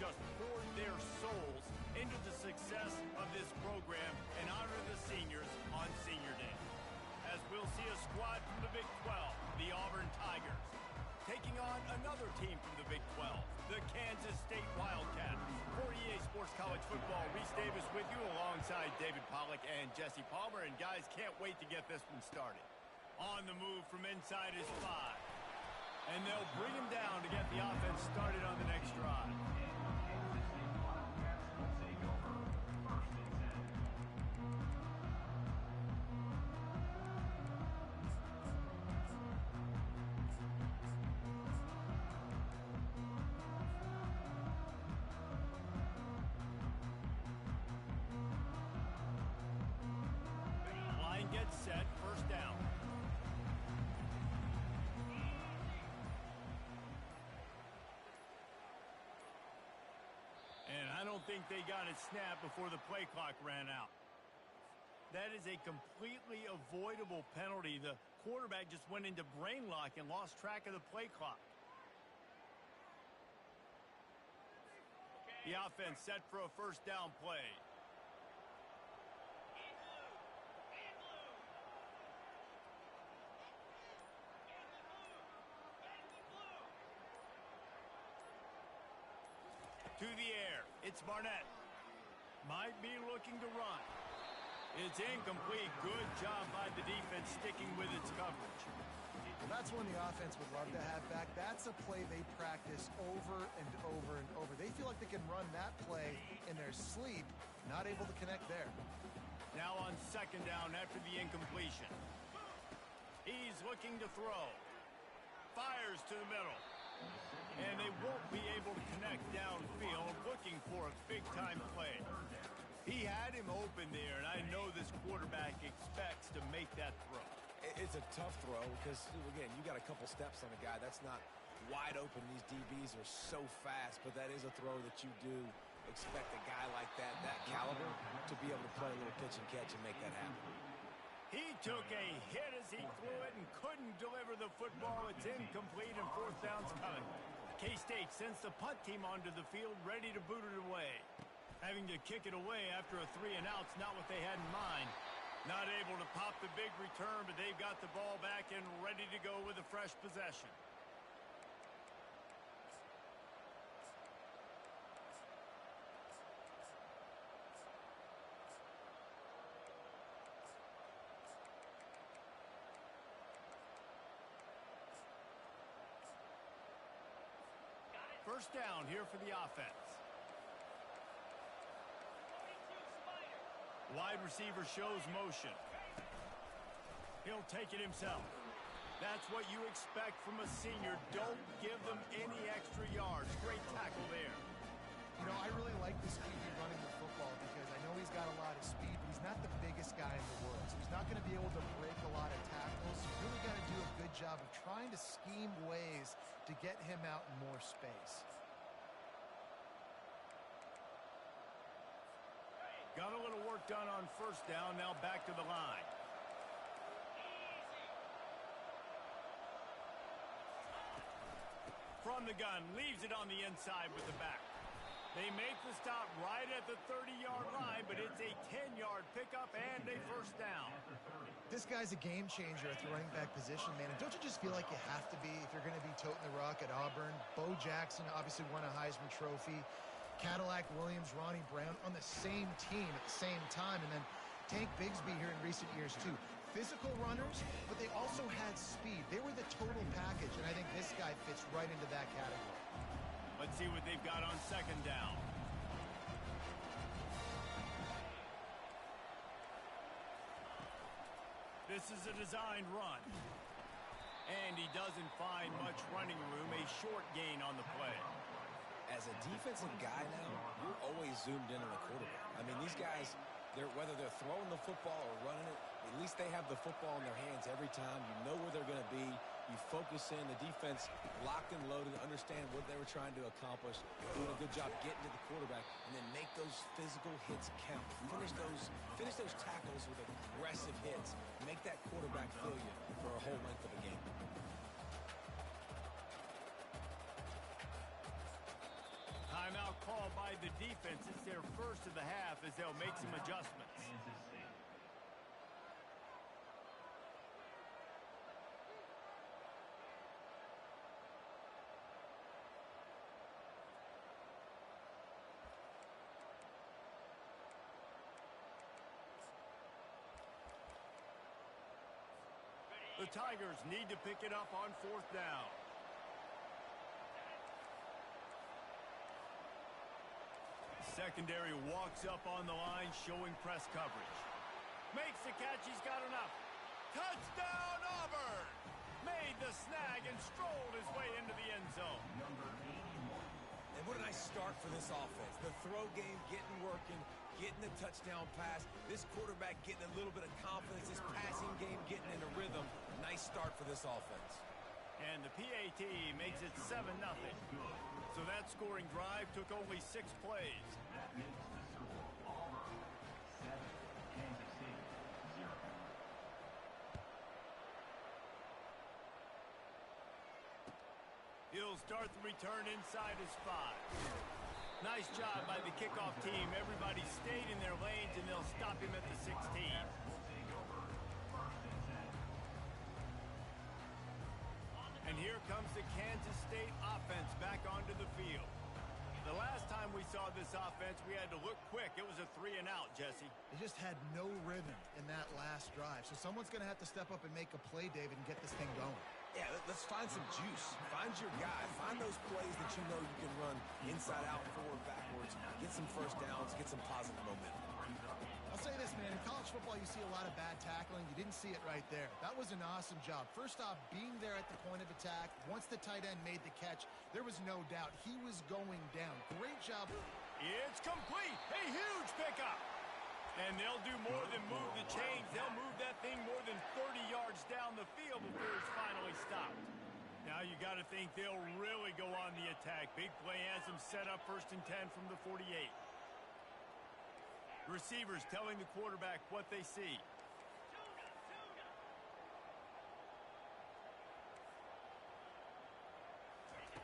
just poured their souls into the success of this program and honor the seniors on Senior Day. As we'll see a squad from the Big 12, the Auburn Tigers, taking on another team from the Big 12, the Kansas State Wildcats. For EA Sports College Football, Reese Davis with you alongside David Pollack and Jesse Palmer. And guys, can't wait to get this one started. On the move from inside is 5. And they'll bring him down to get the offense started on the next drive. Set, first down. And I don't think they got it snapped before the play clock ran out. That is a completely avoidable penalty. The quarterback just went into brain lock and lost track of the play clock. The offense set for a first down play. To the air, it's Barnett. Might be looking to run. It's incomplete. Good job by the defense sticking with its coverage. Well, that's one the offense would love to have back. That's a play they practice over and over and over. They feel like they can run that play in their sleep, not able to connect there. Now on second down after the incompletion. He's looking to throw. Fires to the middle. And they won't be able to connect downfield, looking for a big-time play. He had him open there, and I know this quarterback expects to make that throw. It's a tough throw because, again, you got a couple steps on a guy. That's not wide open. These DBs are so fast, but that is a throw that you do expect a guy like that caliber, to be able to play a little pitch and catch and make that happen. He took a hit as he threw it and couldn't deliver the football. It's incomplete and fourth down's coming. K-State sends the punt team onto the field, ready to boot it away. Having to kick it away after a 3-and-out's not what they had in mind. Not able to pop the big return, but they've got the ball back and ready to go with a fresh possession. First down here for the offense. Wide receiver shows motion. He'll take it himself. That's what you expect from a senior. Don't give them any extra yards. Great tackle there. You know, I really like this QB running the football because I know he's got a lot of speed, but he's not the biggest guy in the world. So he's not going to be able to break a lot of tackles. He's really got to do a good job of trying to scheme ways to get him out in more space. Got a little work done on first down. Now back to the line. From the gun, leaves it on the inside with the back. They make the stop right at the 30-yard line, but it's a 10-yard pickup and a first down. This guy's a game changer at the running back position, man. And don't you just feel like you have to be if you're going to be toting the rock at Auburn? Bo Jackson obviously won a Heisman Trophy. Cadillac Williams, Ronnie Brown on the same team at the same time. And then Tank Bigsby here in recent years, too. Physical runners, but they also had speed. They were the total package, and I think this guy fits right into that category. Let's see what they've got on second down. This is a designed run. And he doesn't find much running room, a short gain on the play. As a defensive guy now, you're always zoomed in on the quarterback. I mean, these guys, whether they're throwing the football or running it, at least they have the football in their hands every time. You know where they're going to be. You focus in. The defense locked and loaded, understand what they were trying to accomplish, doing a good job getting to the quarterback, and then make those physical hits count. Finish those tackles with aggressive hits. Make that quarterback feel you for a whole length of a game. Timeout call by the defense. It's their first of the half as they'll make some adjustments. The Tigers need to pick it up on 4th down. Secondary walks up on the line, showing press coverage. Makes the catch. He's got enough. Touchdown, Auburn! Made the snag and strolled his way into the end zone. And what a nice start for this offense. The throw game getting working, getting the touchdown pass. This quarterback getting a little bit of confidence. This passing game getting into rhythm. Nice start for this offense. And the PAT makes it 7-0. So that scoring drive took only 6 plays. He'll start the return inside his 5. Nice job by the kickoff team. Everybody stayed in their lanes, and they'll stop him at the 16. And here comes the Kansas State offense back onto the field. The last time we saw this offense, we had to look quick. It was a 3-and-out, Jesse. They just had no rhythm in that last drive. So someone's going to have to step up and make a play, David, and get this thing going. Yeah, let's find some juice. Find your guy. Find those plays that you know you can run inside out, forward, backwards. Get some first downs. Get some positive momentum. I'll say this, man. In college football, you see a lot of bad tackling. You didn't see it right there. That was an awesome job. First off, being there at the point of attack. Once the tight end made the catch, there was no doubt he was going down. Great job. It's complete. A huge pickup. And they'll do more than move the chains. They'll move that thing more than 30 yards down the field before it's finally stopped. Now you got to think they'll really go on the attack. Big play has them set up 1st and 10 from the 48. Receivers telling the quarterback what they see.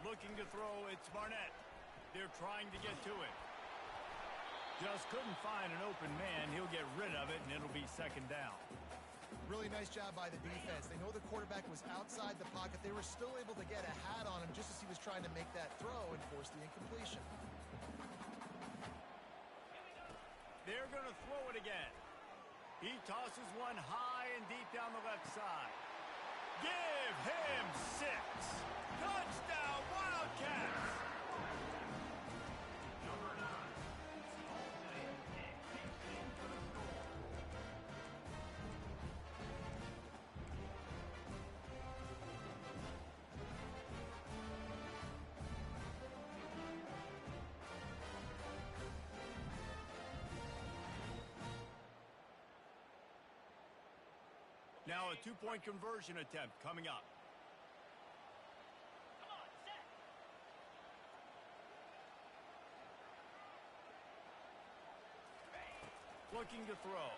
Looking to throw, it's Barnett. They're trying to get to it. Just couldn't find an open man. He'll get rid of it, and it'll be 2nd down. Really nice job by the defense. They know the quarterback was outside the pocket. They were still able to get a hat on him just as he was trying to make that throw and force the incompletion. They're going to throw it again. He tosses one high and deep down the left side. Give him 6. Touchdown, Wildcats! Now a 2-point conversion attempt coming up. Looking to throw.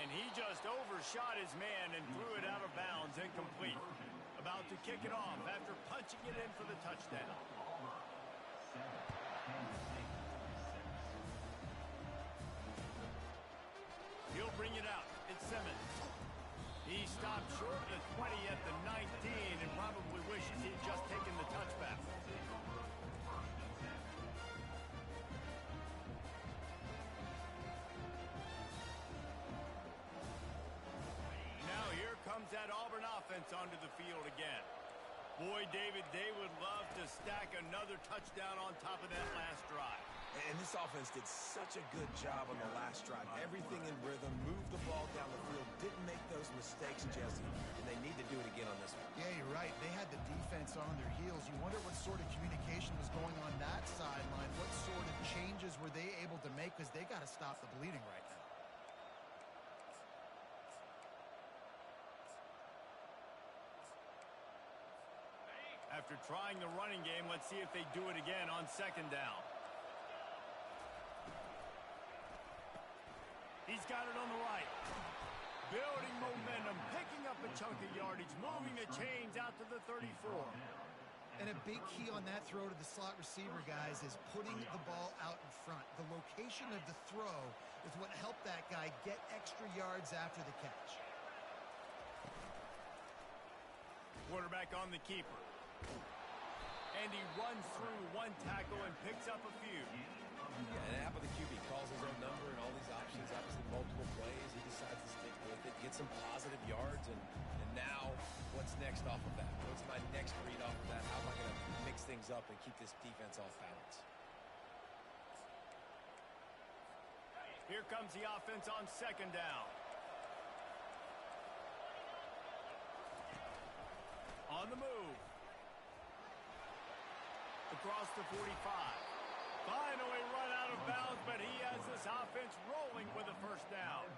And he just overshot his man and threw it out of bounds, incomplete. About to kick it off after punching it in for the touchdown. He'll bring it out. It's Simmons. He stopped short of the 20 at the 19 and probably wishes he'd just taken the touchback. Now here comes that Auburn offense onto the field again. Boy, David, they would love to stack another touchdown on top of that last drive. And this offense did such a good job on the last drive. Everything in rhythm, moved the ball down the field, didn't make those mistakes, Jesse, and they need to do it again on this one. Yeah, you're right. They had the defense on their heels. You wonder what sort of communication was going on that sideline. What sort of changes were they able to make, because they got to stop the bleeding right now. After trying the running game, let's see if they do it again on 2nd down. He's got it on the right. Building momentum, picking up a chunk of yardage, moving the chains out to the 34. And a big key on that throw to the slot receiver, guys, is putting the ball out in front. The location of the throw is what helped that guy get extra yards after the catch. Quarterback on the keeper. And he runs through one tackle and picks up a few. Yeah, and half of the QB calls his own number and all these options, obviously multiple plays. He decides to stick with it, get some positive yards, and now what's next off of that? What's my next read off of that? How am I going to mix things up and keep this defense off balance? Here comes the offense on second down. On the move. Across the 45. Finally run out of bounds, but he has this offense rolling with a first down.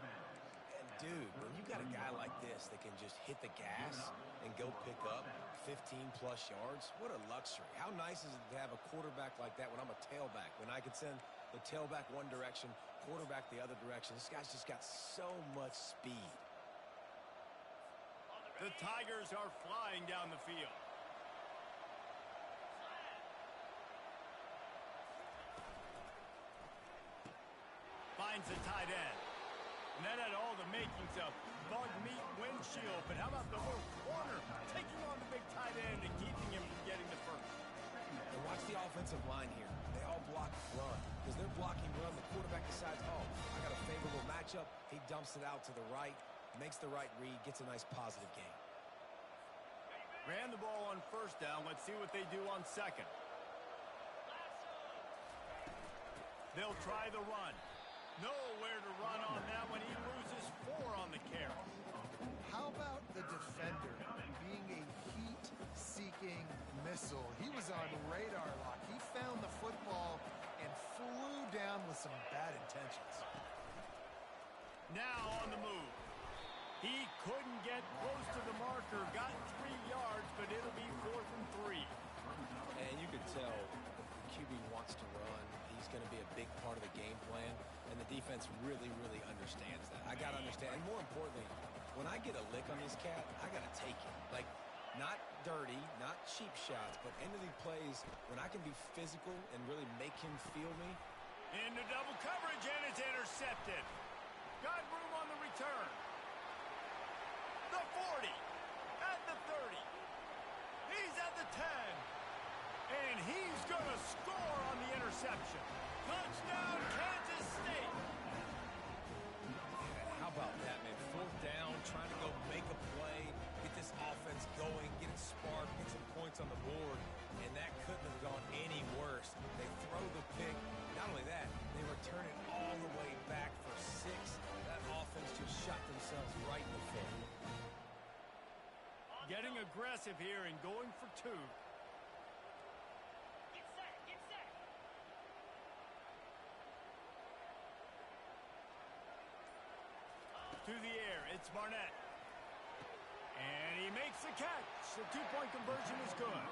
And dude, when you got a guy like this that can just hit the gas and go pick up 15-plus yards, what a luxury. How nice is it to have a quarterback like that when I'm a tailback, when I can send the tailback one direction, quarterback the other direction. This guy's just got so much speed. The Tigers are flying down the field. Finds the tight end. And that had all the makings of bug meat windshield. But how about the little corner taking on the big tight end and keeping him from getting the first? And watch the offensive line here. They all block run. Because they're blocking run, the quarterback decides, oh, I got a favorable matchup. He dumps it out to the right, makes the right read, gets a nice positive gain. Ran the ball on first down. Let's see what they do on second. They'll try the run. Nowhere to run on that one. He loses 4 on the carry. How about the defender being a heat-seeking missile? He was on radar lock. He found the football and flew down with some bad intentions. Now on the move. He couldn't get close to the marker. Got 3 yards, but it'll be 4th and 3. And you can tell if the QB wants to run, he's going to be a big part of the game plan. And the defense really, really understands that. I got to understand. And more importantly, when I get a lick on this cat, I got to take it. Like, not dirty, not cheap shots, but end of the plays when I can be physical and really make him feel me. Into double coverage, and it's intercepted. Got room on the return. The 40. At the 30. He's at the 10. And he's going to score on the interception. Touchdown, Kansas State. Yeah, how about that, man? 4th down, trying to go make a play, get this offense going, get it sparked, get some points on the board, and that couldn't have gone any worse. They throw the pick. Not only that, they return it all the way back for 6. That offense just shot themselves right in the foot. Getting aggressive here and going for 2. To the air, it's Barnett. And he makes the catch. The 2-point conversion is good.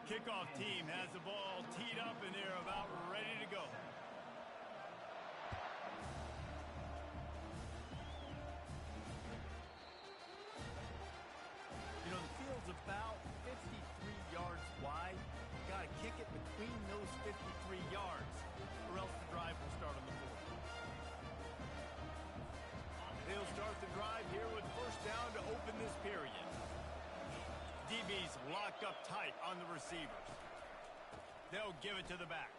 Kickoff team has the ball teed up and they're about ready to go. You know, the field's about 53 yards wide. Got to kick it between those 53 yards, or else the drive will start on the board. They'll start the drive here with first down to open this period. DB's locked up tight on the receivers. They'll give it to the back.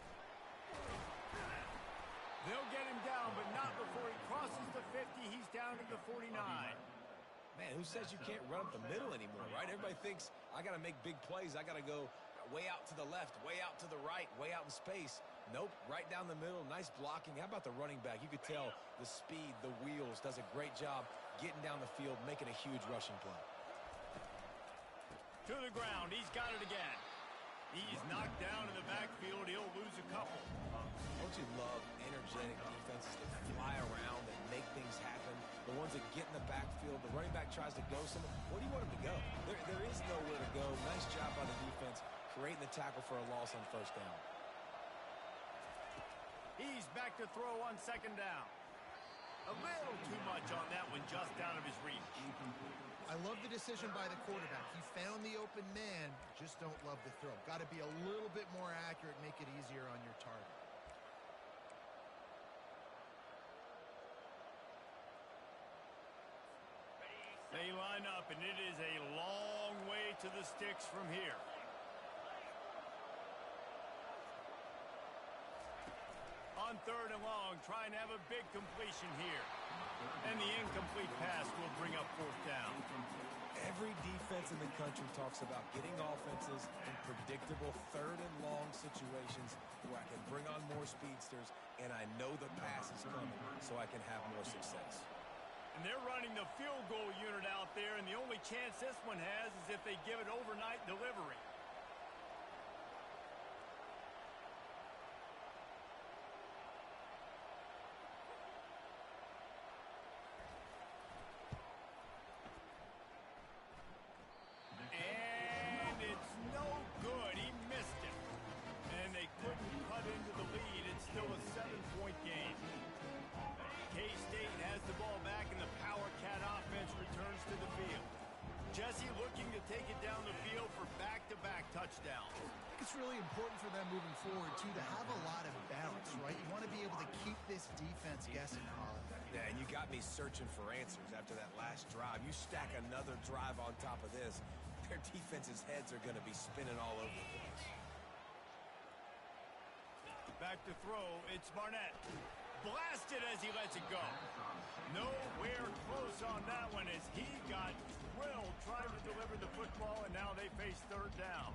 They'll get him down, but not before he crosses the 50. He's down to the 49. Man, who says you can't run up the middle anymore, right? Everybody thinks I got to make big plays. I got to go way out to the left, way out to the right, way out in space. Nope, right down the middle. Nice blocking. How about the running back? You could tell the speed, the wheels, does a great job getting down the field, making a huge rushing play. To the ground. He's got it again. He's knocked down in the backfield. He'll lose a couple. Don't you love energetic defenses that fly around, that make things happen? The ones that get in the backfield, the running back tries to go somewhere. Where do you want him to go? There is nowhere to go. Nice job by the defense creating the tackle for a loss on first down. He's back to throw on second down. A little too much on that one, just out of his reach. I love the decision by the quarterback. He found the open man, just don't love the throw. Got to be a little bit more accurate, make it easier on your target. They line up, and it is a long way to the sticks from here. On third and long, trying to have a big completion here. And the incomplete pass will bring up fourth down. Every defense in the country talks about getting offenses in predictable third and long situations where I can bring on more speedsters, and I know the pass is coming, so I can have more success. And they're running the field goal unit out there, and the only chance this one has is if they give it overnight delivery. And it's no good. He missed it. And they couldn't cut into the lead. It's still a 7-point game. K-State has the ball back, and the Power Cat offense returns to the field. Jesse looking to take it down the field for back-to-back touchdowns. It's really important for them moving forward, too, to have a lot of balance, right? You want to be able to keep this defense guessing, Colin. Yeah, and you got me searching for answers after that last drive. You stack another drive on top of this, their defense's heads are going to be spinning all over the place. Back to throw, it's Barnett. Blasted as he lets it go. Nowhere close on that one as he got drilled trying to deliver the football, and now they face third down.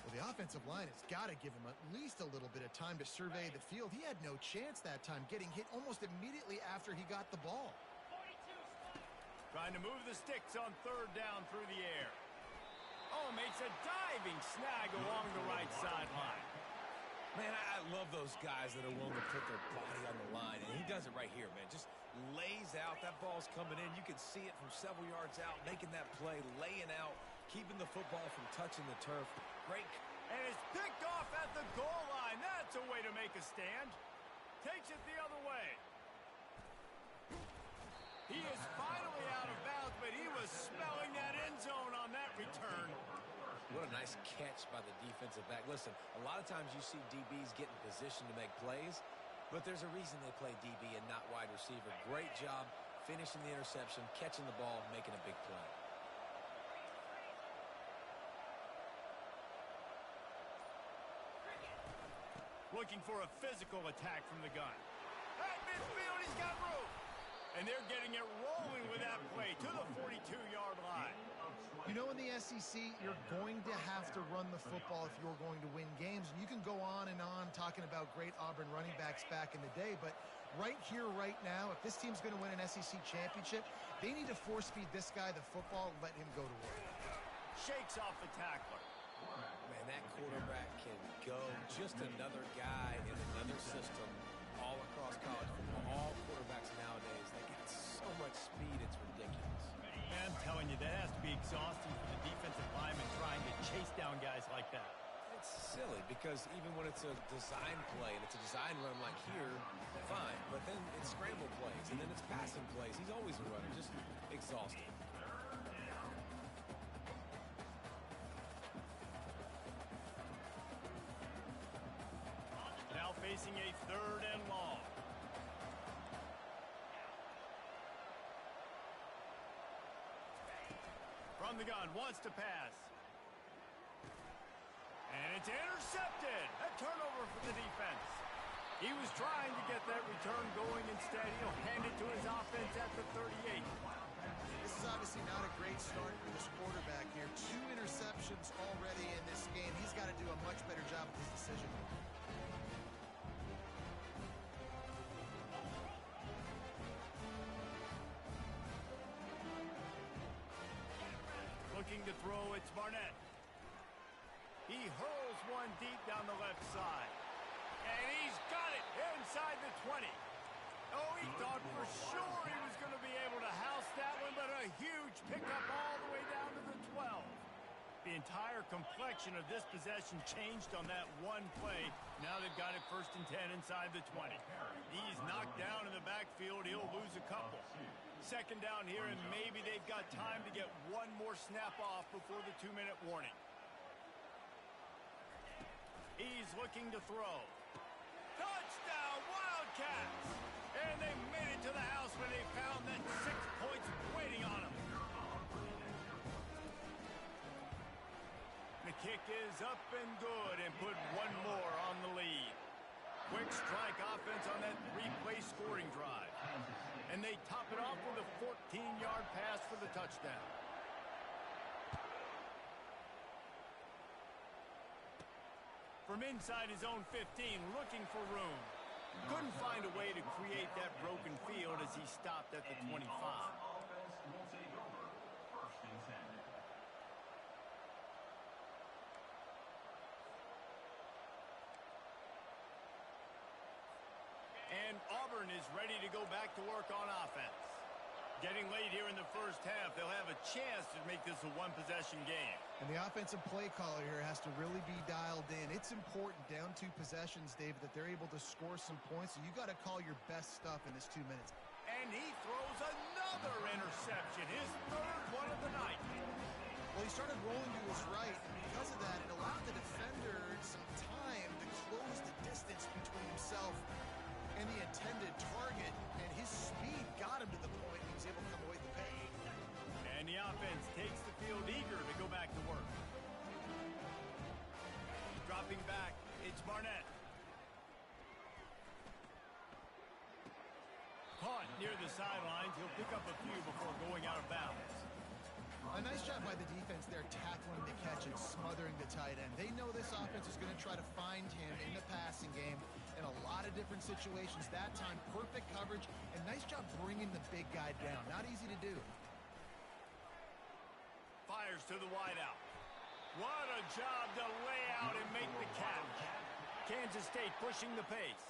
Well, the offensive line has got to give him at least a little bit of time to survey the field. He had no chance that time, getting hit almost immediately after he got the ball. Trying to move the sticks on third down through the air. Oh, makes a diving snag along the right sideline. Man, I love those guys that are willing to put their body on the line, and he does it right here, man. Just lays out. That ball's coming in. You can see it from several yards out, making that play, laying out, keeping the football from touching the turf. Great. And it's picked off at the goal line. That's a way to make a stand. Takes it the other way. He is finally out of bounds, but he was smelling that end zone on that return. What a nice catch by the defensive back. Listen, a lot of times you see DBs get in position to make plays, but there's a reason they play DB and not wide receiver. Great job finishing the interception, catching the ball, making a big play. Looking for a physical attack from the gun. At midfield, he's got room. And they're getting it rolling with that play to the 42-yard line. You know, in the SEC, you're going to have to run the football if you're going to win games. And you can go on and on talking about great Auburn running backs back in the day, but right here, right now, if this team's going to win an SEC championship, they need to force-feed this guy the football and let him go to work. Shakes off the tackler. Man, that quarterback can go. Just another guy in another system all across college football. All quarterbacks nowadays, they got so much speed, it's ridiculous. I'm telling you, that has to be exhausting for the defensive lineman trying to chase down guys like that. It's silly because even when it's a design play and it's a design run like here, fine. But then it's scramble plays and then it's passing plays. He's always a runner, just exhausting. Now facing a third and long. From the gun, wants to pass. And it's intercepted. A turnover for the defense. He was trying to get that return going. Instead, he'll hand it to his offense at the 38. This is obviously not a great start for this quarterback here. 2 interceptions already in this game. He's got to do a much better job with his decision. Looking to throw, it's Barnett. He hurls one deep down the left side. And he's got it inside the 20. Oh, he thought for sure he was going to be able to house that one, but a huge pickup all the way down to the 12. The entire complexion of this possession changed on that one play. Now they've got it 1st and 10 inside the 20. He's knocked down in the backfield. He'll lose a couple. 2nd down here, and maybe they've got time to get one more snap off before the 2-minute warning. He's looking to throw. Touchdown, Wildcats! And they made it to the house when they found that 6 points waiting on them. The kick is up and good and put one more on the lead. Quick strike offense on that 3-play scoring drive. And they top it off with a 14-yard pass for the touchdown. From inside his own 15, looking for room. Couldn't find a way to create that broken field as he stopped at the 25. And Auburn is ready to go back to work on offense. Getting late here in the 1st half, they'll have a chance to make this a one-possession game. And the offensive play caller here has to really be dialed in. It's important down 2 possessions, David, that they're able to score some points. So you got to call your best stuff in this 2 minutes. And he throws another interception, his 3rd one of the night. Well, he started rolling to his right, and because of that, it allowed the defender some time to close the distance between himself and the intended target, and his speed got him to the point he was able to come away with the pay. And the offense takes the field eager to go back to work. Dropping back, it's Barnett. Caught near the sidelines. He'll pick up a few before going out of bounds. A nice job by the defense there tackling the catch and smothering the tight end. They know this offense is going to try to find him in the passing game in a lot of different situations. That time, perfect coverage, and nice job bringing the big guy down. Not easy to do. Fires to the wideout. What a job to lay out and make the catch. Kansas State pushing the pace.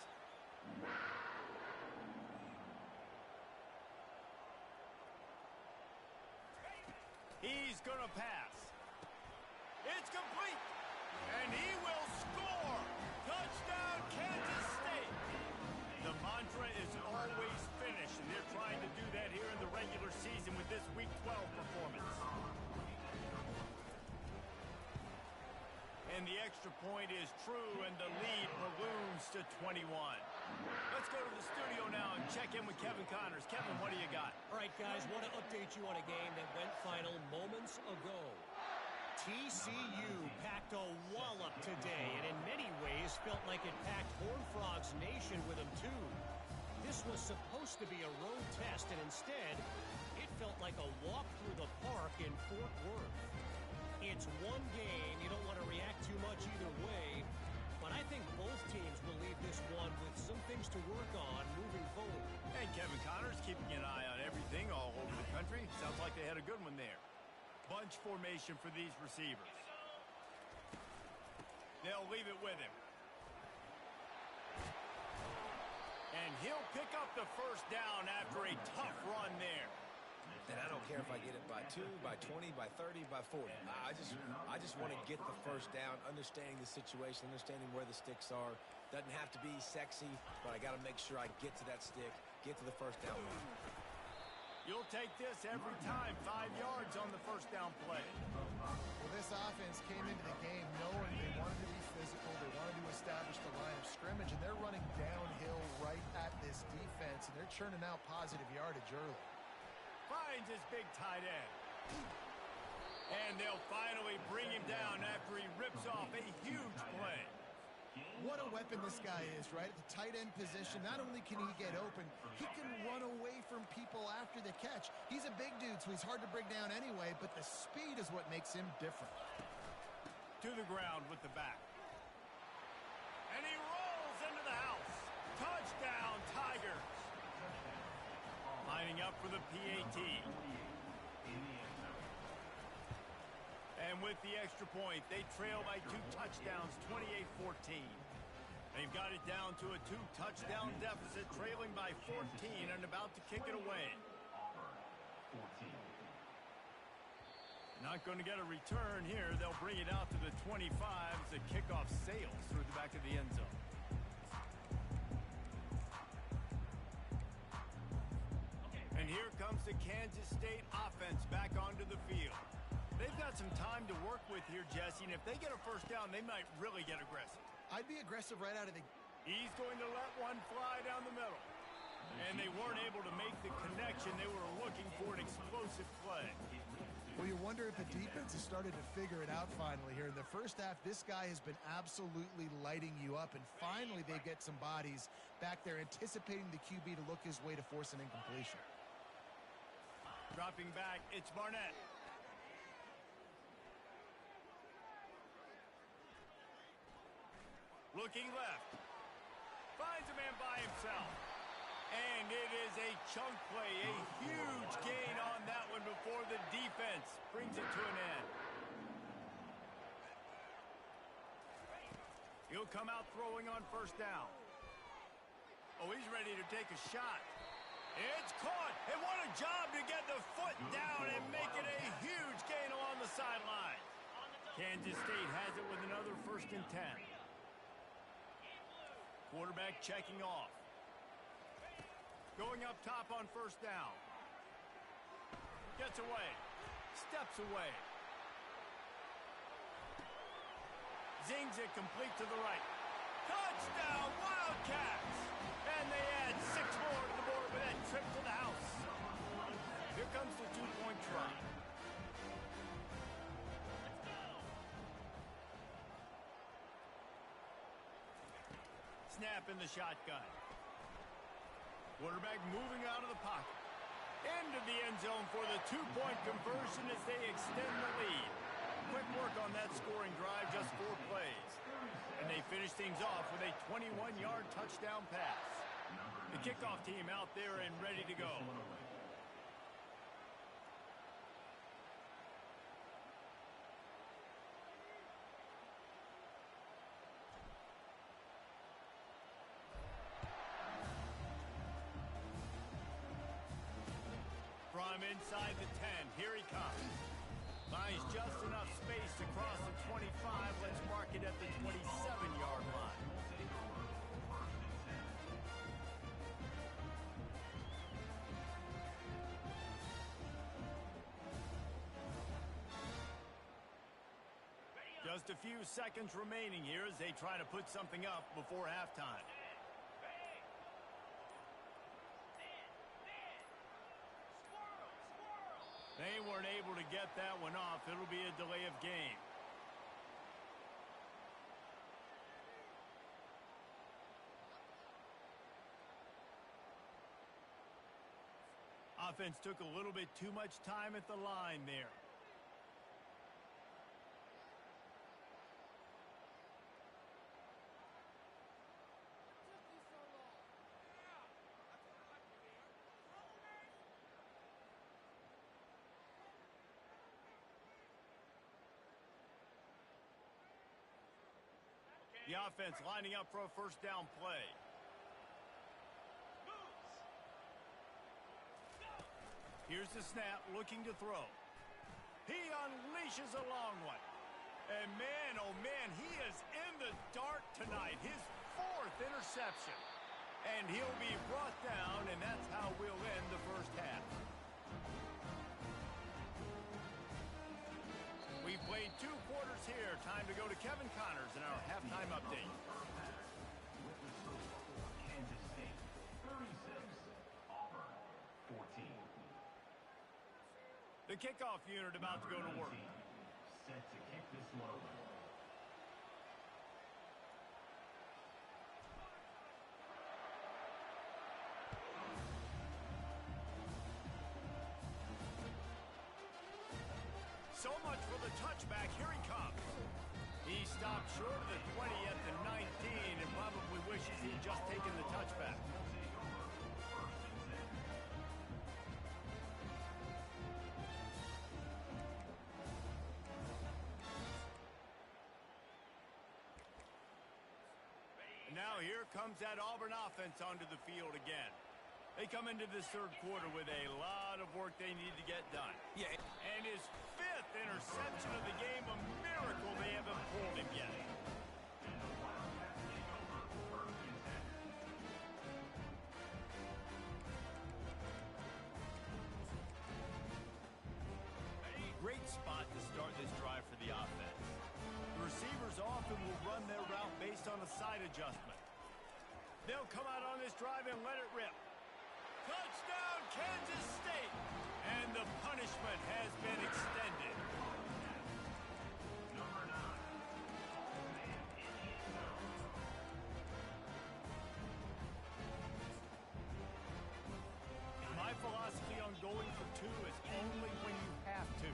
He's going to pass. It's complete. And he will score. Touchdown, Kansas State. The mantra is always finish, and they're trying to do that here in the regular season with this Week 12 performance. And the extra point is true, and the lead balloons to 21. Let's go to the studio now and check in with Kevin Connors. Kevin, what do you got? All right, guys, want to update you on a game that went final moments ago. TCU packed a wallop today, and in many ways felt like it packed Horned Frogs Nation with them, too. This was supposed to be a road test, and instead, it felt like a walk through the park in Fort Worth. It's one game. You don't want to react too much either way, but I think both teams will leave this one with some things to work on moving forward. And Kevin Connors keeping an eye on everything all over the country. Sounds like they had a good one there. Bunch formation for these receivers. They'll leave it with him. And he'll pick up the 1st down after a tough run there. And I don't care if I get it by 2, by 20, by 30, by 40. I just want to get the 1st down, understanding the situation, understanding where the sticks are. Doesn't have to be sexy, but I got to make sure I get to that stick, get to the 1st down line. You'll take this every time. 5 yards on the 1st down play. Well, this offense came into the game knowing they wanted to be physical, they wanted to establish the line of scrimmage, and they're running downhill right at this defense, and they're churning out positive yardage early. Finds his big tight end. And they'll finally bring him down after he rips off a huge play. What a weapon this guy is, right? At the tight end position, not only can he get open, he can run away from people after the catch. He's a big dude, so he's hard to bring down anyway, but the speed is what makes him different. To the ground with the back. And he rolls into the house. Touchdown, Tigers. Lining up for the PAT. And with the extra point, they trail by 2 touchdowns, 28-14. They've got it down to a 2-touchdown deficit, trailing by 14 and about to kick it away. Not going to get a return here. They'll bring it out to the 25 as the kickoff sails through the back of the end zone. And here comes the Kansas State offense back onto the field. They've got some time to work with here, Jesse, and if they get a first down, they might really get aggressive. I'd be aggressive right out of the... He's going to let one fly down the middle. And they weren't able to make the connection. They were looking for an explosive play. Well, you wonder if the defense has started to figure it out finally here. In the first half, this guy has been absolutely lighting you up, and finally they get some bodies back there anticipating the QB to look his way to force an incompletion. Dropping back, it's Barnett. Looking left. Finds a man by himself. And it is a chunk play, a huge gain on that one before the defense brings it to an end. He'll come out throwing on first down. Oh, he's ready to take a shot. It's caught, and what a job to get the foot down and make it a huge gain along the sideline. Kansas State has it with another 1st and 10. Quarterback checking off. Going up top on first down. Gets away. Steps away. Zings it complete to the right. Touchdown, Wildcats! And they add 6 more to the board with that trip to the house. Here comes the 2-point try. Snap in the shotgun. Quarterback moving out of the pocket. Into the end zone for the 2-point conversion as they extend the lead. Quick work on that scoring drive, just 4 plays. And they finish things off with a 21-yard touchdown pass. The kickoff team out there and ready to go. From inside the 10, here he comes. Finds just enough space to cross the 25. Let's mark it at the 27-yard line. Just a few seconds remaining here as they try to put something up before halftime. They weren't able to get that one off. It'll be a delay of game. Offense took a little bit too much time at the line there. The offense lining up for a first down play. Here's the snap, looking to throw. He unleashes a long one. And man, oh man, he is in the dark tonight. His 4th interception. And he'll be brought down, and that's how we'll end the first half. We've played 2 quarters here. Time to go to Kevin Connors in our halftime update. Kansas State 36, Auburn 14. The kickoff unit about to go to work. Set to kick this one over. So much for the touchback. Here he comes. He stopped short of the 20 at the 19 and probably wishes he'd just taken the touchback. And now here comes that Auburn offense onto the field again. They come into this third quarter with a lot of work they need to get done. Yeah. And his 5th interception of the game, a miracle they haven't pulled him yet. Great spot to start this drive for the offense. The receivers often will run their route based on a side adjustment. They'll come out on this drive and let it rip. Touchdown, Kansas State! And the punishment has been extended. My philosophy on going for 2 is only when you have to.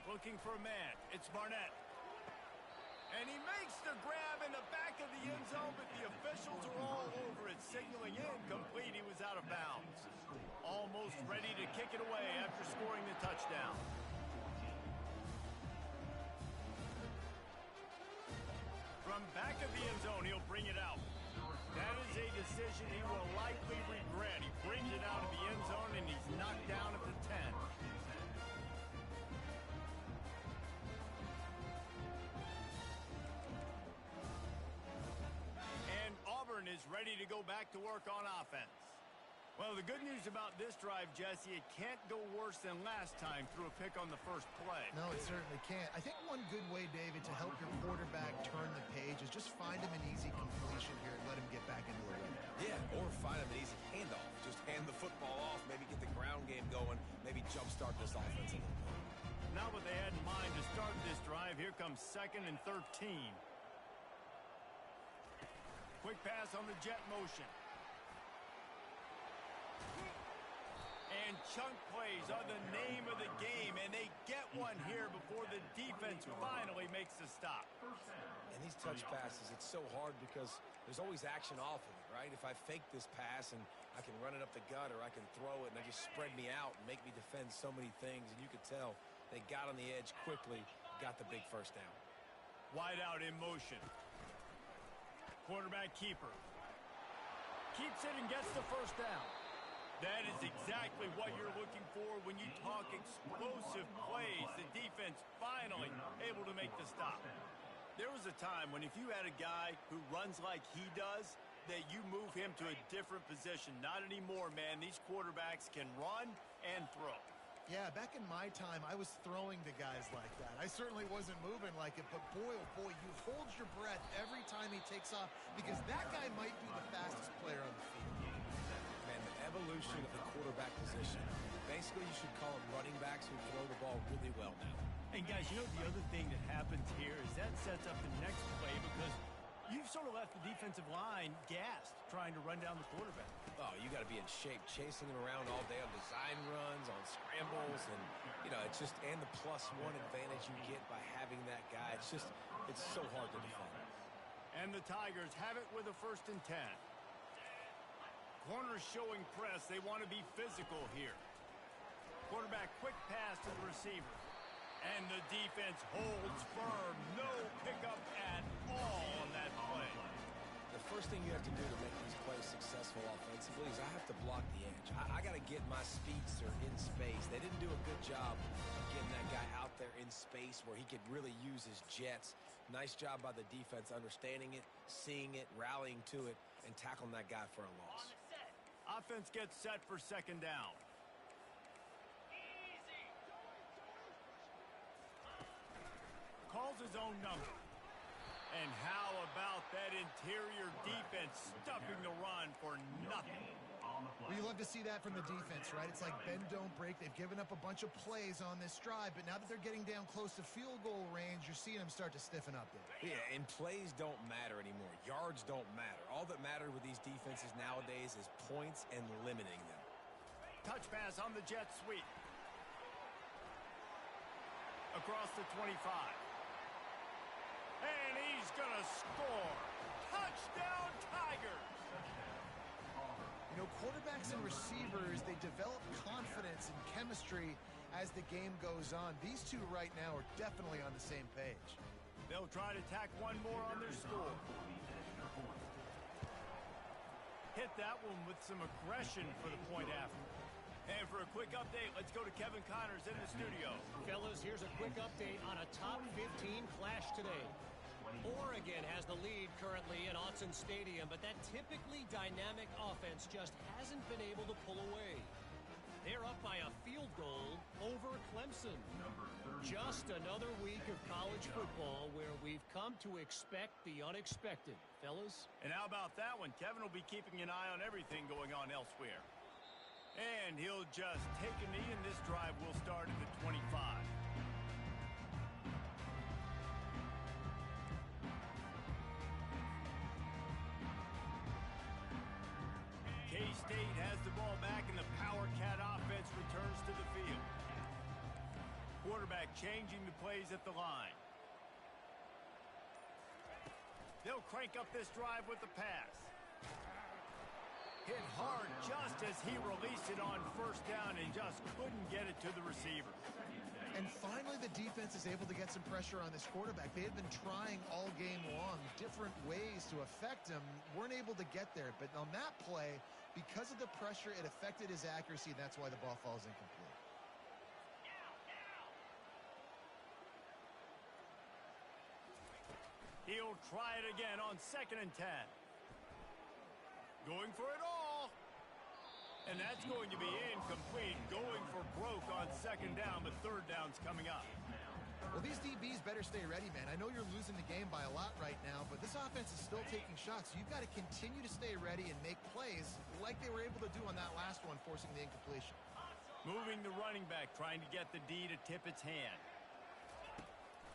Looking for a man. It's Barnett. And he makes the grab in the back of the end zone, but the officials are all over it, signaling incomplete. He was out of bounds. Almost ready to kick it away after scoring the touchdown. From back of the end zone, he'll bring it out. That is a decision he will likely regret. He brings it out of the end zone, and he's knocked down at the 10. Is ready to go back to work on offense. Well, the good news about this drive, Jesse, it can't go worse than last time through a pick on the first play. No, it certainly can't. I think one good way, David, to help your quarterback turn the page is just find him an easy completion here and let him get back into the run. Yeah, or find him an easy handoff. Just hand the football off, maybe get the ground game going, maybe jumpstart this offense a little bit. Not what they had in mind to start this drive. Here comes 2nd and 13. Quick pass on the jet motion. And chunk plays are the name of the game, and they get one here before the defense finally makes the stop. And these touch passes, it's so hard because there's always action off of it, right? If I fake this pass and I can run it up the gut or I can throw it and they just spread me out and make me defend so many things, and you could tell they got on the edge quickly, got the big first down. Wide out in motion. Quarterback keeper. Keeps it and gets the first down. That is exactly what you're looking for when you talk explosive plays. The defense finally able to make the stop. There was a time when if you had a guy who runs like he does, that you move him to a different position. Not anymore, man. These quarterbacks can run and throw. Yeah, back in my time, I was throwing to guys like that. I certainly wasn't moving like it, but boy, oh boy, you hold your breath every time he takes off because that guy might be the fastest player on the field. Man, the evolution of the quarterback position. Basically, you should call them running backs who throw the ball really well now. And guys, you know the other thing that happens here is that sets up the next play because you've sort of left the defensive line gassed trying to run down the quarterback. Oh, you got to be in shape, chasing him around all day on design runs, on scrambles, and, you know, it's just, and the +1 advantage you get by having that guy. It's just, it's so hard to defend. And the Tigers have it with a 1st and 10. Corners showing press. They want to be physical here. Quarterback quick pass to the receiver. And the defense holds firm. No pickup at all on that play. The first thing you have to do to make these plays successful offensively is I have to block the edge. I got to get my speedster in space. They didn't do a good job of getting that guy out there in space where he could really use his jets. Nice job by the defense understanding it, seeing it, rallying to it, and tackling that guy for a loss. Offense gets set for 2nd down. Calls his own number. And how about that interior defense stuffing the run for nothing? Well, you love to see that from the defense, right? It's like bend, don't break. They've given up a bunch of plays on this drive, but now that they're getting down close to field goal range, you're seeing them start to stiffen up there. Yeah, and plays don't matter anymore. Yards don't matter. All that matters with these defenses nowadays is points and limiting them. Touch pass on the jet sweep. Across the 25. And he's going to score. Touchdown, Tigers! You know, quarterbacks and receivers, they develop confidence and chemistry as the game goes on. These two right now are definitely on the same page. They'll try to tack one more on their score. Hit that one with some aggression for the point after. And for a quick update, let's go to Kevin Connors in the studio. Fellas, here's a quick update on a top 15 clash today. Oregon has the lead currently at Autzen Stadium, but that typically dynamic offense just hasn't been able to pull away. They're up by a field goal over Clemson. Just another week of college football where we've come to expect the unexpected, fellas. And how about that one? Kevin will be keeping an eye on everything going on elsewhere. And he'll just take a knee, and this drive will start at the 25. K-State has the ball back, and the Power Cat offense returns to the field. Quarterback changing the plays at the line. They'll crank up this drive with the pass. Hit hard just as he released it on first down and just couldn't get it to the receiver. And finally, the defense is able to get some pressure on this quarterback. They had been trying all game long, different ways to affect him, weren't able to get there. But on that play, because of the pressure, it affected his accuracy, and that's why the ball falls incomplete. He'll try it again on 2nd and 10. Going for it all. And that's going to be incomplete. Going for broke on 2nd down, but 3rd down's coming up. Well, these DBs better stay ready, man. I know you're losing the game by a lot right now, but this offense is still taking shots. You've got to continue to stay ready and make plays like they were able to do on that last one, forcing the incompletion. Moving the running back, trying to get the D to tip its hand.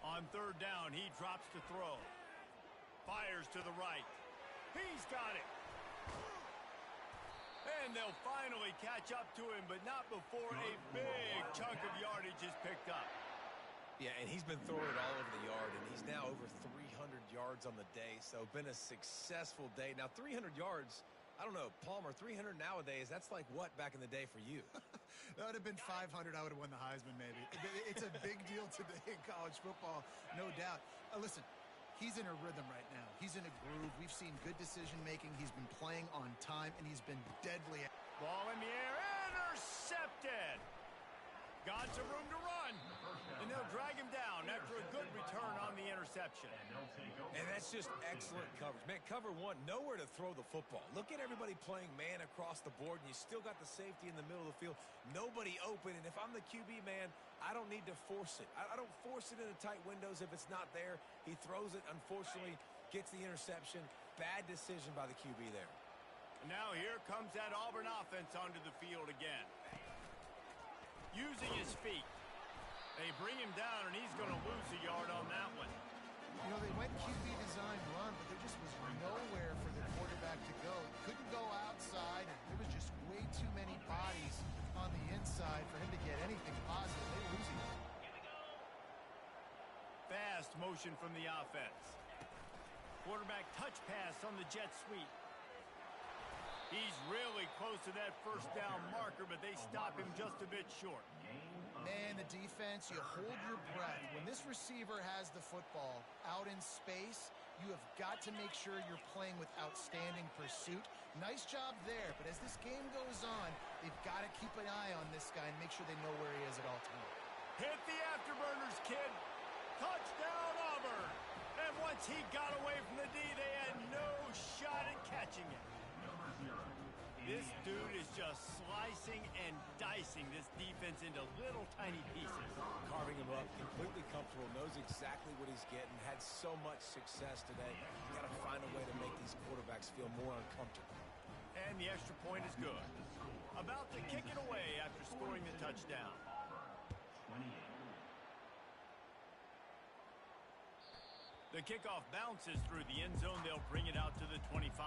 On 3rd down, he drops to throw. Fires to the right. He's got it. And they'll finally catch up to him, but not before a big chunk of yardage is picked up. Yeah, and he's been throwing it all over the yard, and he's now over 300 yards on the day, so been a successful day. Now, 300 yards, I don't know, Palmer, 300 nowadays, that's like what back in the day for you? That would have been 500. I would have won the Heisman, maybe. It's a big deal today in college football, no doubt. Listen, he's in a rhythm right now. He's in a groove. We've seen good decision-making. He's been playing on time, and he's been deadly. Ball in the air, intercepted. Got some room to run, and they'll drag him down after a good return on the interception. And that's just excellent coverage. Man, cover one, nowhere to throw the football. Look at everybody playing man across the board, and you still got the safety in the middle of the field. Nobody open, and if I'm the QB, man, I don't need to force it. I don't force it into tight windows if it's not there. He throws it, unfortunately, gets the interception. Bad decision by the QB there. Now here comes that Auburn offense onto the field again. Using his feet. They bring him down, and he's going to lose a yard on that one. You know, they went QB design run, but there just was nowhere for the quarterback to go. Couldn't go outside, and there was just way too many bodies on the inside for him to get anything positive. They were losing it. Fast motion from the offense. Quarterback touch pass on the jet sweep. He's really close to that first down marker, but they stop him just a bit short. Man, the defense, you hold your breath. When this receiver has the football out in space, you have got to make sure you're playing with outstanding pursuit. Nice job there, but as this game goes on, they've got to keep an eye on this guy and make sure they know where he is at all times. Hit the afterburners, kid. Touchdown, Auburn. And once he got away from the D, they had no shot at catching it. This dude is just slicing and dicing this defense into little tiny pieces. Carving him up, completely comfortable, knows exactly what he's getting, had so much success today. You got to find a way to make these quarterbacks feel more uncomfortable. And the extra point is good. About to kick it away after scoring the touchdown. The kickoff bounces through the end zone. They'll bring it out to the 25.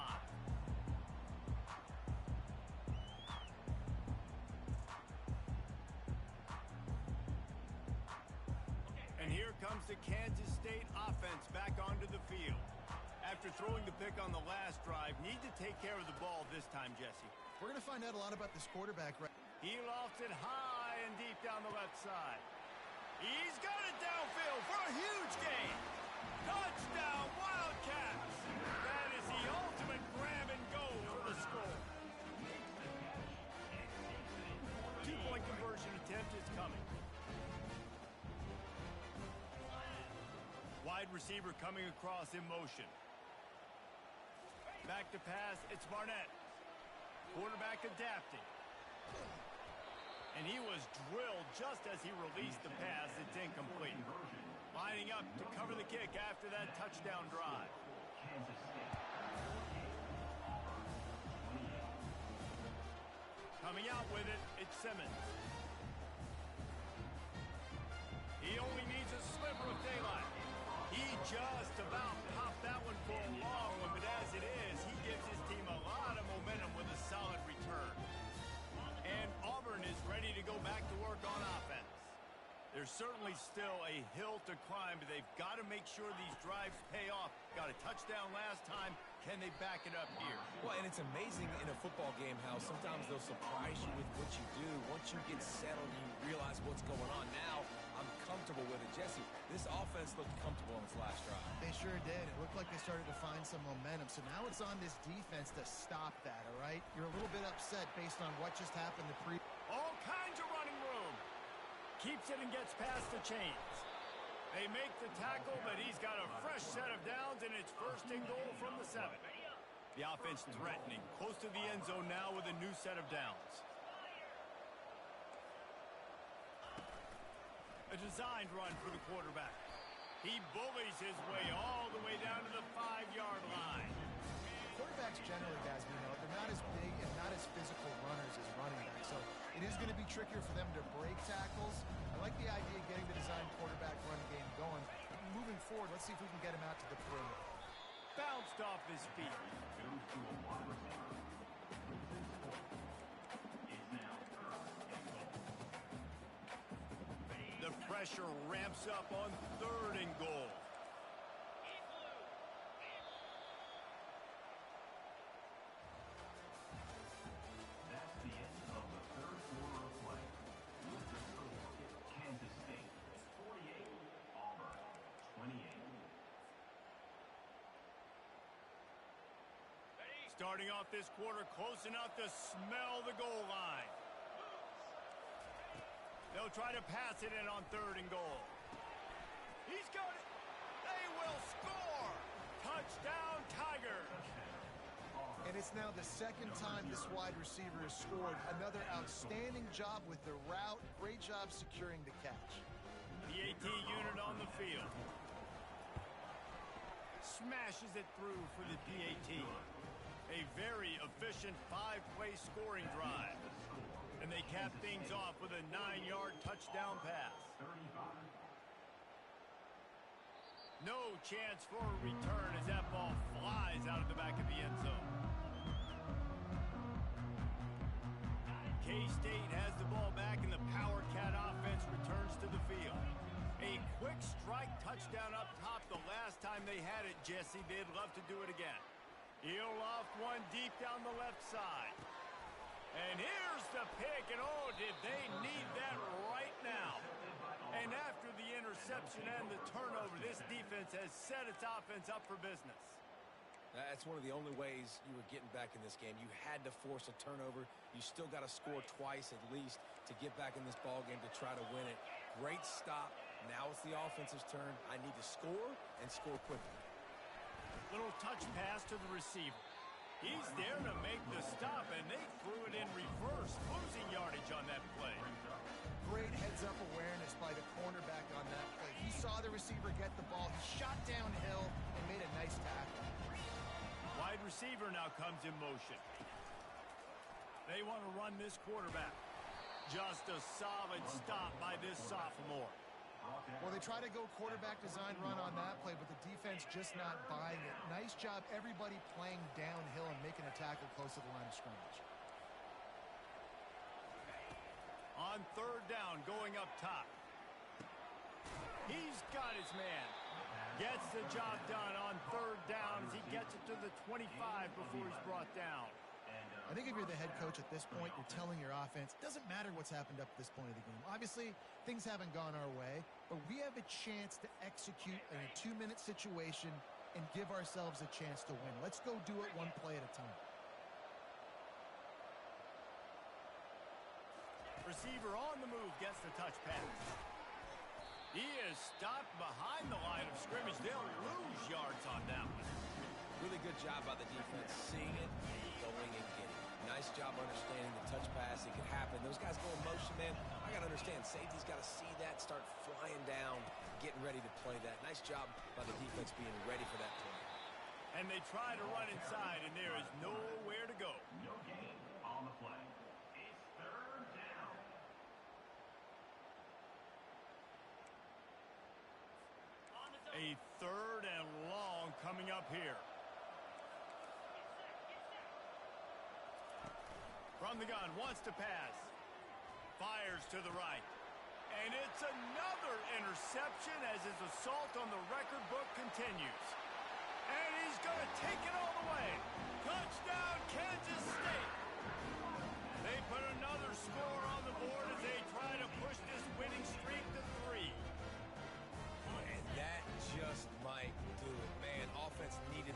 And here comes the Kansas State offense back onto the field. After throwing the pick on the last drive, need to take care of the ball this time, Jesse. We're going to find out a lot about this quarterback. He lofts it high and deep down the left side. He's got it downfield for a huge gain. Touchdown, Wildcats! That is the ultimate grab and go for the score. Two-point conversion attempt is coming. Wide receiver coming across in motion. Back to pass, it's Barnett. Quarterback adapting. And he was drilled just as he released the pass. It's incomplete. Lining up to cover the kick after that touchdown drive. Coming out with it, it's Simmons. He only needs a sliver of daylight. He just about popped that one for a long one, but as it is, he gives his team a lot of momentum with a solid return. And Auburn is ready to go back to work on offense. There's certainly still a hill to climb, but they've got to make sure these drives pay off. Got a touchdown last time. Can they back it up here? Well, and it's amazing in a football game how sometimes they'll surprise you with what you do. Once you get settled, you realize what's going on. Now, I'm comfortable with it. Jesse, this offense looked comfortable on its last drive. They sure did. It looked like they started to find some momentum. So now it's on this defense to stop that, all right? You're a little bit upset based on what just happened the pre. All kinds of running room. Keeps it and gets past the chains. They make the tackle, but he's got a fresh set of downs, and it's first and goal from the 7. The offense threatening, close to the end zone now with a new set of downs. A designed run for the quarterback. He bullies his way all the way down to the 5-yard line. Quarterbacks generally, guys, we know, they're not as big and not as physical runners as running backs. So it is going to be trickier for them to break tackles. I like the idea of getting the design quarterback run game going. Moving forward, let's see if we can get him out to the perimeter. Bounced off his feet. The pressure ramps up on 3rd and goal. That's the end of the third quarter of play. With the score, Kansas State 48, Auburn 28. Starting off this quarter close enough to smell the goal line. They'll try to pass it in on 3rd and goal. He's got it. They will score. Touchdown, Tigers. And it's now the 2nd time this wide receiver has scored. Another outstanding job with the route. Great job securing the catch. The AT unit on the field. Smashes it through for the PAT. A very efficient 5-play scoring drive. And they cap things off with a 9-yard touchdown pass. No chance for a return as that ball flies out of the back of the end zone. K-State has the ball back and the Power Cat offense returns to the field. A quick strike touchdown up top the last time they had it, Jesse. They'd love to do it again. He'll loft one deep down the left side. And here's the pick, and oh, did they need that right now. And after the interception and the turnover, this defense has set its offense up for business. That's one of the only ways you were getting back in this game. You had to force a turnover. You still got to score twice at least to get back in this ball game to try to win it. Great stop. Now it's the offense's turn. I need to score and score quickly. Little touch pass to the receiver. He's there to make the stop, and they threw it in reverse, losing yardage on that play. Great heads-up awareness by the cornerback on that play. He saw the receiver get the ball. He shot downhill and made a nice tackle. Wide receiver now comes in motion. They want to run this quarterback. Just a solid stop by this sophomore. Well, they try to go quarterback design run on that play, but the defense just not buying it. Nice job, everybody playing downhill and making a tackle close to the line of scrimmage. On 3rd down, going up top. He's got his man. Gets the job done on 3rd down as he gets it to the 25 before he's brought down. I think if you're the head coach at this point, you're telling your offense, it doesn't matter what's happened up to this point of the game. Obviously, things haven't gone our way, but we have a chance to execute in a 2-minute situation and give ourselves a chance to win. Let's go do it one play at a time. Receiver on the move gets the touch pass. He is stopped behind the line of scrimmage. They'll lose yards on that one. Really good job by the defense, seeing it, going and getting it. Nice job understanding the touch pass. It could happen. Those guys go in motion, man. I got to understand, safety's got to see that, start flying down, getting ready to play that. Nice job by the defense being ready for that play. And they try to run inside, and there is nowhere to go. No gain on the play. It's third down. A 3rd and long coming up here. From the gun, wants to pass. Fires to the right. And it's another interception as his assault on the record book continues. And he's going to take it all the way. Touchdown, Kansas State. They put another score on the board as they try to push this winning streak to 3. And that just might do it, man. Offense needed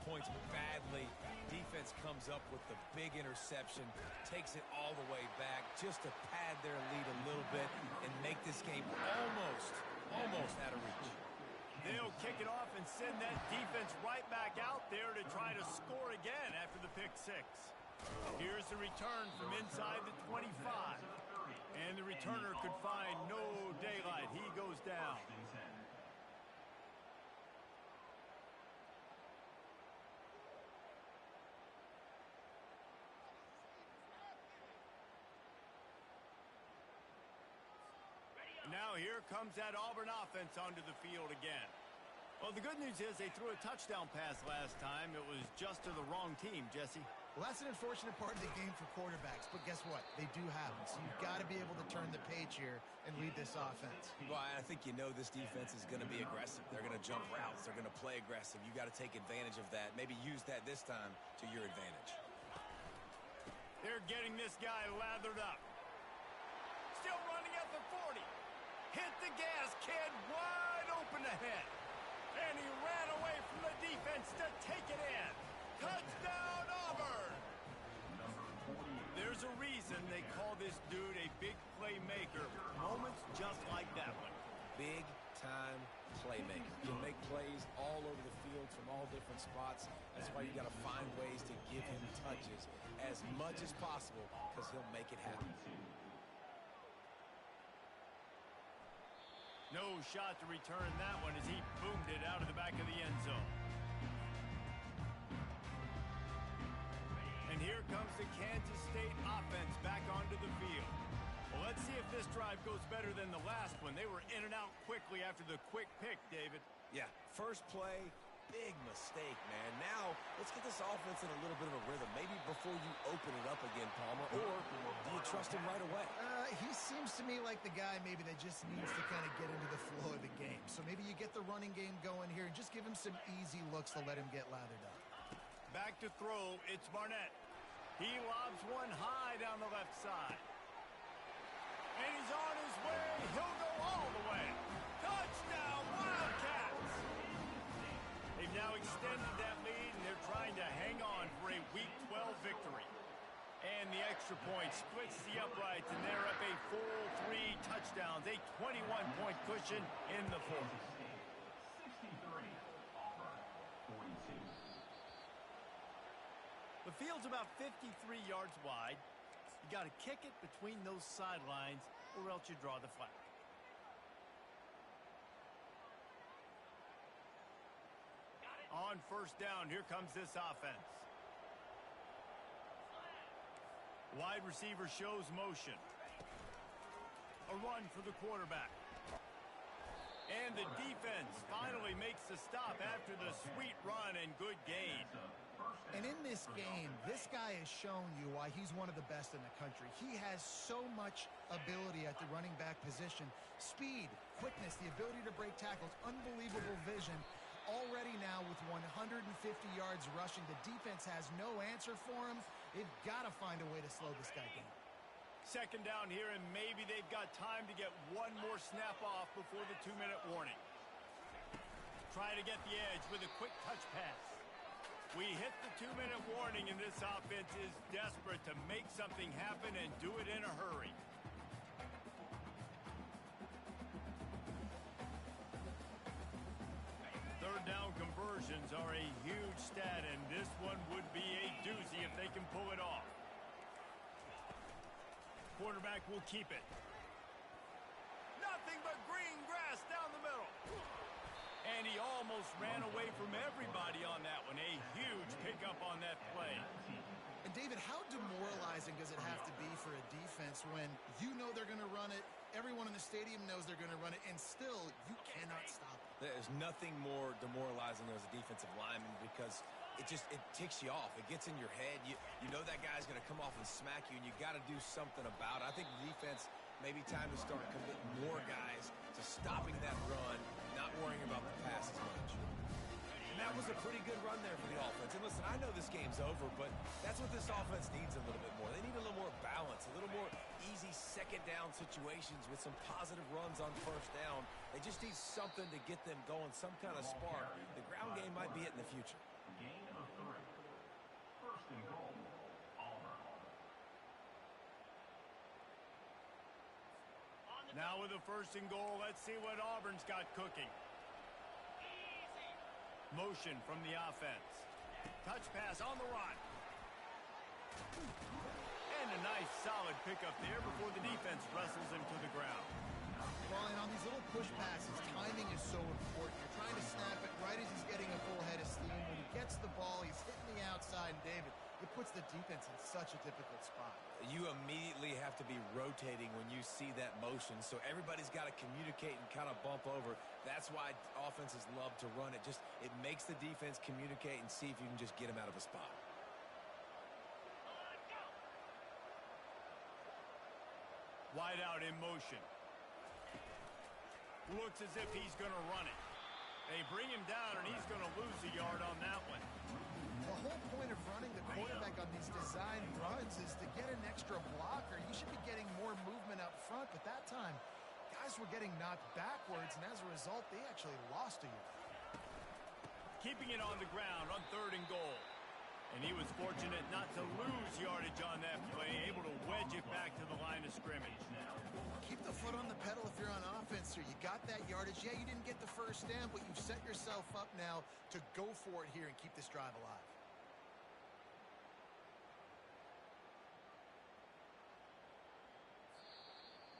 points badly. Defense comes up with the big interception, takes it all the way back just to pad their lead a little bit and make this game almost out of reach. They'll kick it off and send that defense right back out there to try to score again after the pick 6. Here's the return from inside the 25. And the returner could find no daylight. He goes down. Now here comes that Auburn offense onto the field again. Well, the good news is they threw a touchdown pass last time. It was just to the wrong team, Jesse. Well, that's an unfortunate part of the game for quarterbacks, but guess what? They do happen. So you've got to be able to turn the page here and lead this offense. Well, I think you know this defense is going to be aggressive. They're going to jump routes. They're going to play aggressive. You got to take advantage of that. Maybe use that this time to your advantage. They're getting this guy lathered up. Still running at the 40. Hit the gas, kid, wide open ahead. And he ran away from the defense to take it in. Touchdown, Auburn! There's a reason they call this dude a big playmaker. Moments just like that one. Big-time playmaker. Can make plays all over the field from all different spots. That's why you got to find ways to give him touches as much as possible because he'll make it happen. No shot to return that one as he boomed it out of the back of the end zone. And here comes the Kansas State offense back onto the field. Well, let's see if this drive goes better than the last one. They were in and out quickly after the quick pick, David. Yeah, first play, big mistake, man. Now, let's get this offense in a little bit of a rhythm. Maybe before you open it up again, Palmer, or do you trust him right away? He seems to me like the guy maybe that just needs to kind of get into the flow of the game. So maybe you get the running game going here and just give him some easy looks to let him get lathered up. Back to throw, it's Barnett. He lobs one high down the left side. And he's on his way. He'll go all the way. Touchdown, Wildcats! They've now extended that lead, and they're trying to hang on for a Week 12 victory. And the extra point splits the uprights, and they're up a full 3 touchdowns, a 21-point cushion in the fourth. 63, Auburn, 42. The field's about 53 yards wide. You got to kick it between those sidelines, or else you draw the flag. On first down, here comes this offense. Wide receiver shows motion. A run for the quarterback. And the defense finally makes the stop after the sweet run and good gain. And in this game, this guy has shown you why he's one of the best in the country. He has so much ability at the running back position. Speed, quickness, the ability to break tackles, unbelievable vision. Already now with 150 yards rushing, the defense has no answer for him. They've got to find a way to slow this guy down. Second down here, and maybe they've got time to get one more snap off before the 2-minute warning. Try to get the edge with a quick touch pass. We hit the 2-minute warning, and this offense is desperate to make something happen and do it in a hurry. Third down conversions are a huge stat, and this one would be a doozy if they can pull it off. Quarterback will keep it. Nothing but green grass down the middle. And he almost ran away from everybody on that one. A huge pickup on that play. And David, how demoralizing does it have to be for a defense when you know they're going to run it, everyone in the stadium knows they're going to run it, and still you cannot stop it? There's nothing more demoralizing as a defensive lineman because it ticks you off. It gets in your head. You know that guy's going to come off and smack you, and you got to do something about it. I think the defense maybe time to start committing more guys to stopping that run, not worrying about the pass as much. And that was a pretty good run there for the offense. And listen, I know this game's over, but that's what this offense needs a little bit more. They need a little more balance, a little more easy second down situations with some positive runs on first down. They just need something to get them going, some kind of spark. The ground game might be it in the future. Gain of 3. First and goal. Auburn. Now with a first and goal, let's see what Auburn's got cooking. Motion from the offense. Touch pass on the run. And a nice solid pickup there before the defense wrestles him to the ground. Well, and on these little push passes, timing is so important. You're trying to snap it right as he's getting a full head of steam. When he gets the ball, he's hitting the outside, and David, it puts the defense in such a difficult spot. You immediately have to be rotating when you see that motion, so everybody's got to communicate and kind of bump over. That's why offenses love to run it. It makes the defense communicate and see if you can just get him out of a spot. Wide out in motion. Looks as if he's going to run it. They bring him down, and he's going to lose a yard on that one. The whole point of running the quarterback on these design runs is to get an extra blocker. You should be getting more movement up front, but that time, guys were getting knocked backwards, and as a result, they actually lost a yard. Keeping it on the ground on 3rd and goal. And he was fortunate not to lose yardage on that play, able to wedge it back to the line of scrimmage. Keep the foot on the pedal if you're on offense here. You got that yardage. Yeah, you didn't get the first down, but you've set yourself up now to go for it here and keep this drive alive.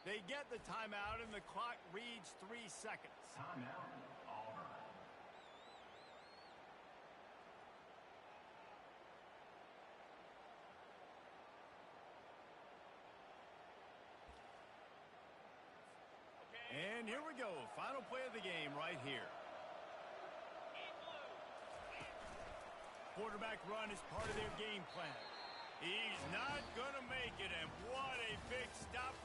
They get the timeout, and the clock reads 3 seconds. Timeout. Auburn. And here we go. Final play of the game right here. Quarterback run is part of their game plan. He's not going to make it, and what a big stop for